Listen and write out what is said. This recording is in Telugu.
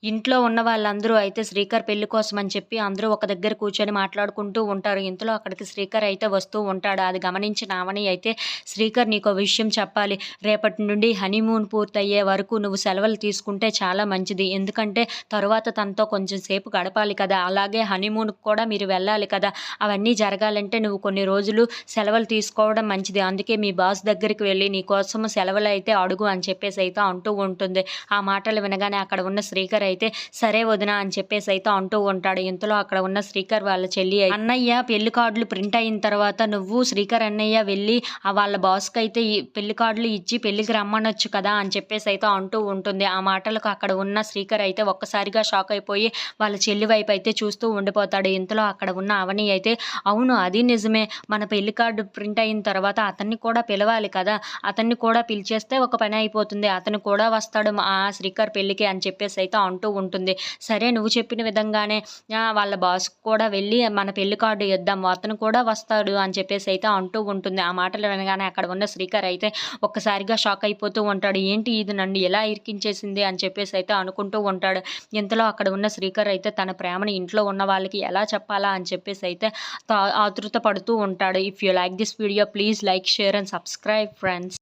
ఇంట్లో ఉన్న వాళ్ళందరూ అయితే శ్రీకర్ పెళ్లి కోసం అని చెప్పి అందరూ ఒక దగ్గర కూర్చొని మాట్లాడుకుంటూ ఉంటారు. ఇంతలో అక్కడికి శ్రీకర్ అయితే వస్తూ ఉంటాడు. అది గమనించిన ఆవని అయితే, "శ్రీకర్ నీకో విషయం చెప్పాలి. రేపటి నుండి హనీమూన్ పూర్తయ్యే వరకు నువ్వు సెలవులు తీసుకుంటే చాలా మంచిది. ఎందుకంటే తరువాత తనతో కొంచెం సేపు గడపాలి కదా! అలాగే హనీమూన్‌కి కూడా మీరు వెళ్ళాలి కదా! అవన్నీ జరగాలంటే నువ్వు కొన్ని రోజులు సెలవులు తీసుకోవడం మంచిది. అందుకే మీ బాస్ దగ్గరికి వెళ్లి నీ కోసం సెలవులైతే అడుగు" అని చెప్పేసి అయితే అంటూ ఉంటుంది. ఆ మాటలు వినగానే అక్కడ ఉన్న శ్రీకర్ అయితే, "సరే వదిన" అని చెప్పేసి అయితే అంటూ ఉంటాడు. ఇంతలో అక్కడ ఉన్న శ్రీకర్ వాళ్ళ చెల్లి "అన్నయ్య పెళ్లి కార్డులు ప్రింట్ అయిన తర్వాత నువ్వు శ్రీకర్ అన్నయ్య వెళ్లి వాళ్ళ బాస్‌కైతే ఈ పెళ్లి కార్డులు ఇచ్చి పెళ్ళికి రమ్మనొచ్చు కదా!" అని చెప్పేసి అయితే అంటూ ఉంటుంది. ఆ మాటలకు అక్కడ ఉన్న శ్రీకర్ అయితే ఒక్కసారిగా షాక్ అయిపోయి వాళ్ళ చెల్లి వైపు అయితే చూస్తూ ఉండిపోతాడు. ఇంతలో అక్కడ ఉన్న అవని అయితే, "అవును అది నిజమే. మన పెళ్లి కార్డు ప్రింట్ అయిన తర్వాత అతన్ని కూడా పిలవాలి కదా! అతన్ని కూడా పిలిచేస్తే ఒక పని అయిపోతుంది. అతను కూడా వస్తాడు శ్రీకర్ పెళ్ళికి" అని చెప్పేసి అయితే అంటూ ఉంటుంది. "సరే నువ్వు చెప్పిన విధంగానే వాళ్ళ బాస్‌కి కూడా వెళ్ళి మన పెళ్లి కార్డ్ ఇద్దాం. అతను కూడా వస్తాడు" అని చెప్పేసి అయితే అంటూ ఉంటుంది. ఆ మాటలు వినగానే అక్కడ ఉన్న శ్రీకర్ అయితే ఒక్కసారిగా షాక్ అయిపోతూ ఉంటాడు. ఏంటి ఇది నన్ను ఎలా ఇరికించేసింది అని చెప్పేసి అయితే అనుకుంటూ ఉంటాడు. ఇంతలో అక్కడ ఉన్న శ్రీకర్ అయితే తన ప్రేమని ఇంట్లో ఉన్న వాళ్ళకి ఎలా చెప్పాలా అని చెప్పేసి అయితే ఆతృత పడుతూ ఉంటాడు. If you like this video please like, share and subscribe friends.